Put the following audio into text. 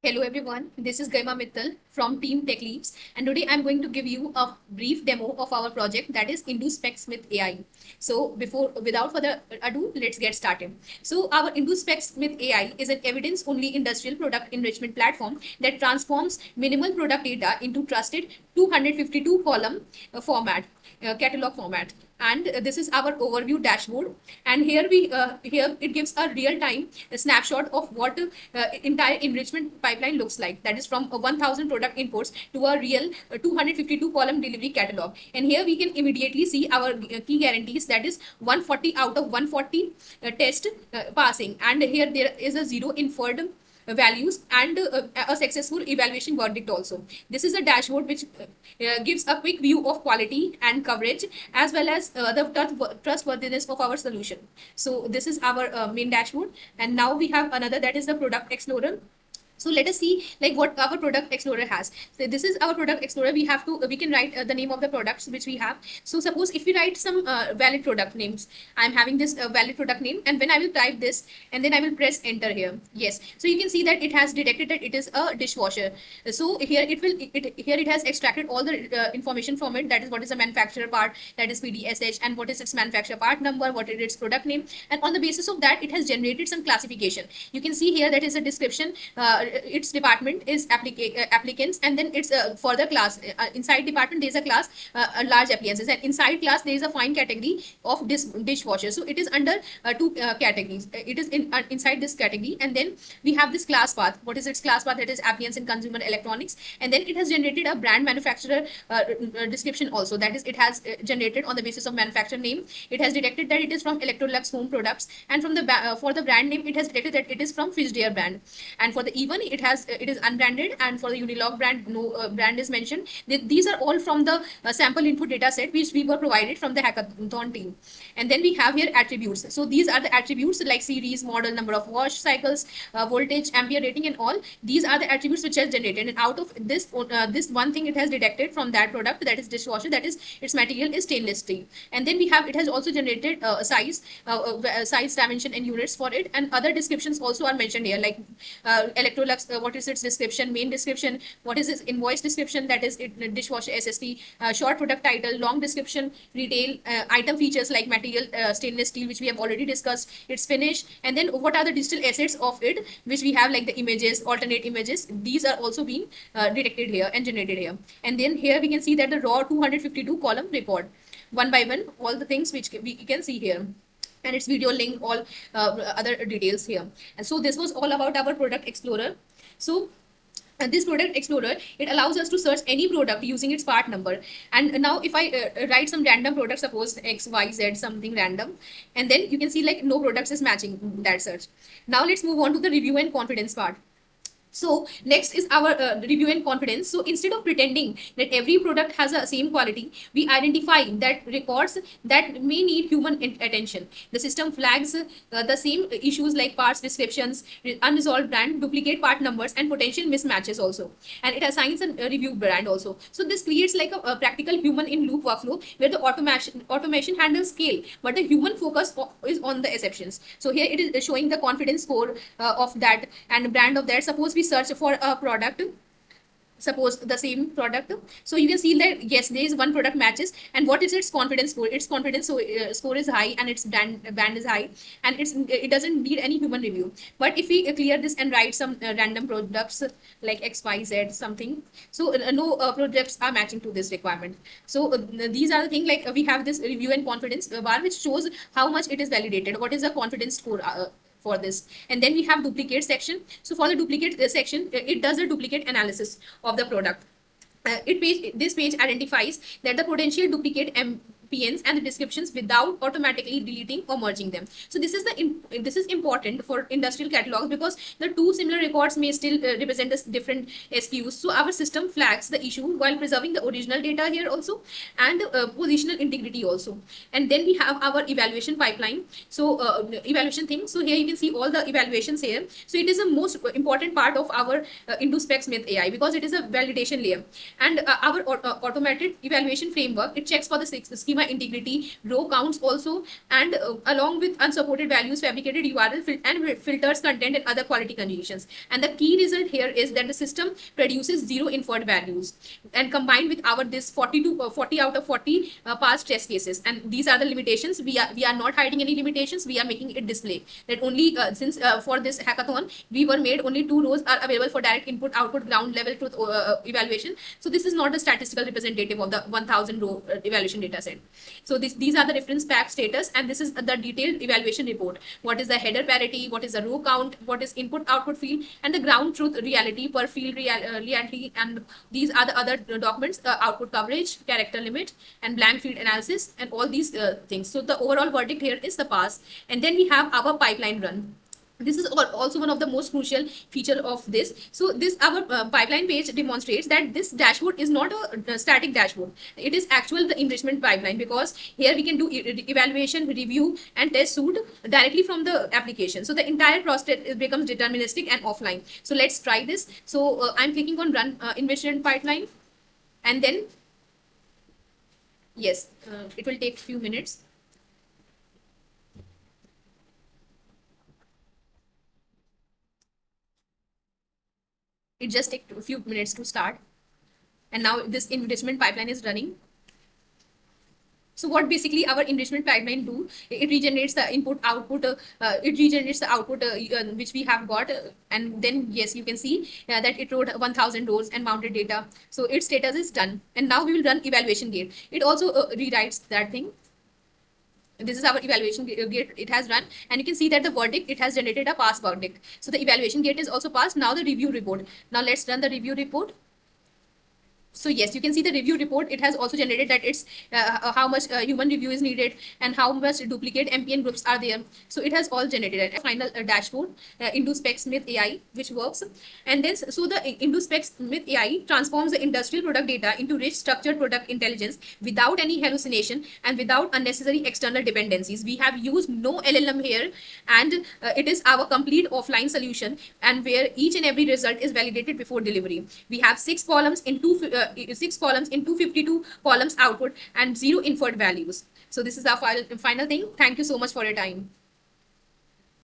Hello everyone, this is Garima Mittal from Team Tech Leaps, and today I'm going to give you a brief demo of our project, that is InduSpecs with AI. So without further ado, let's get started. So our InduSpecs with AI is an evidence-only industrial product enrichment platform that transforms minimal product data into trusted 252 column catalog format. And this is our overview dashboard, and here it gives a real time snapshot of what entire enrichment pipeline looks like, that is from 1000 product inputs to a real 252 column delivery catalog. And here we can immediately see our key guarantees, that is 140 out of 140 test passing, and here there is a zero inferred values and a successful evaluation verdict also. This is a dashboard which gives a quick view of quality and coverage, as well as the trustworthiness of our solution. So this is our main dashboard, and now we have another, that is the product explorer. So let us see like what our product explorer has. So this is our product explorer. We can write the name of the products which we have. So suppose if we write some valid product names, I'm having this valid product name, and when I will type this and then I will press enter here. Yes, so you can see that it has detected that it is a dishwasher. So here it has extracted all the information from it, that is what is the manufacturer part, that is PDSH, and what is its manufacturer part number, what is its product name, and on the basis of that it has generated some classification. You can see here that is a description, its department is applicants, and then it's for the class, inside department there is a class, large appliances, and inside class there is a fine category of dishwasher. So it is under two categories. It is inside this category, and then we have this class path. What is its class path? That is appliance and consumer electronics, and then it has generated a brand manufacturer description also, that is it has generated on the basis of manufacturer name. It has detected that it is from Electrolux home products, and from the for the brand name it has detected that it is from Frigidaire brand, and for the even it is unbranded, and for the Unilog brand no brand is mentioned. These are all from the sample input data set which we were provided from the hackathon team. And then we have here attributes. So these are the attributes like series, model, number of wash cycles, voltage, ampere rating, and all. These are the attributes which are generated, and out of this this one thing it has detected from that product, that is dishwasher, that is its material is stainless steel. And then it has also generated size, dimension, and units for it, and other descriptions also are mentioned here, like Electrolux, what is its description, main description, what is its invoice description, that is dishwasher SST, short product title, long description, retail, item features like material, stainless steel, which we have already discussed, its finish, and then what are the digital assets of it, which we have like the images, alternate images. These are also being detected here and generated here. And then here we can see that the raw 252 column report, one by one, all the things which we can see here, and its video link, all other details here. And so this was all about our product explorer. So this product explorer, it allows us to search any product using its part number. And now if I write some random product, suppose XYZ, something random, and then you can see like no products is matching that search. Now let's move on to the review and confidence part. So next is our review and confidence. So instead of pretending that every product has a same quality, we identify that records that may need human attention. The system flags the same issues like parts descriptions, unresolved brand, duplicate part numbers, and potential mismatches also. And it assigns a review brand also. So this creates like a practical human in loop workflow where the automation handles scale, but the human focus is on the exceptions. So here it is showing the confidence score of that and brand of that. Suppose we search for a product, suppose the same product, so you can see that yes, there is one product matches, and what is its confidence score? Its confidence score is high, and its band is high, and it doesn't need any human review. But if we clear this and write some random products like XYZ something, so no products are matching to this requirement. So these are the things, like we have this review and confidence bar which shows how much it is validated, what is the confidence score for this. And then we have duplicate section. So for the duplicate section, it does a duplicate analysis of the product. This page identifies that the potential duplicate PNs and the descriptions without automatically deleting or merging them. So this is important for industrial catalogs, because the two similar records may still represent different SKUs. So our system flags the issue while preserving the original data here also, and positional integrity also. And then we have our evaluation pipeline. So evaluation thing. So here you can see all the evaluations here. So it is the most important part of our InduSpecs with AI, because it is a validation layer. And our automated evaluation framework, it checks for the schema schema integrity, row counts also, and along with unsupported values, fabricated URL and filters content and other quality conditions. And the key result here is that the system produces 0 inferred values, and combined with our this 40 out of 40 past test cases. And these are the limitations. We are not hiding any limitations. We are making it display that only since for this hackathon we were made only 2 rows are available for direct input output ground level truth evaluation. So this is not the statistical representative of the 1000 row evaluation data set. So these are the reference pack status, and this is the detailed evaluation report. What is the header parity, what is the row count, what is input output field, and the ground truth reality per field reality. And these are the other documents, output coverage, character limit, and blank field analysis, and all these things. So the overall verdict here is the pass. And then we have our pipeline run. This is also one of the most crucial feature of this. So this our pipeline page demonstrates that this dashboard is not a static dashboard. It is actual the enrichment pipeline, because here we can do evaluation, review, and test suite directly from the application. So the entire process becomes deterministic and offline. So let's try this. So I'm clicking on run enrichment pipeline, and then yes, it will take a few minutes. It just takes a few minutes to start, and now this enrichment pipeline is running. So what basically our enrichment pipeline do, it regenerates the input output, it regenerates the output which we have got, and then yes, you can see that it wrote 1000 rows and mounted data. So its status is done, and now we will run evaluation gate. It also rewrites that thing. This is our evaluation gate. It has run, and you can see that the verdict, it has generated a pass verdict. So the evaluation gate is also passed. Now the review report. Now let's run the review report. So yes, you can see the review report. It has also generated that it's how much human review is needed and how much duplicate MPN groups are there. So it has all generated a final dashboard into SpecSmith AI, which works. And then so the into SpecSmith AI transforms the industrial product data into rich structured product intelligence without any hallucination and without unnecessary external dependencies. We have used no LLM here, and it is our complete offline solution, and where each and every result is validated before delivery. We have 6 columns in 252 columns output and 0 inferred values. So this is our final thing. Thank you so much for your time.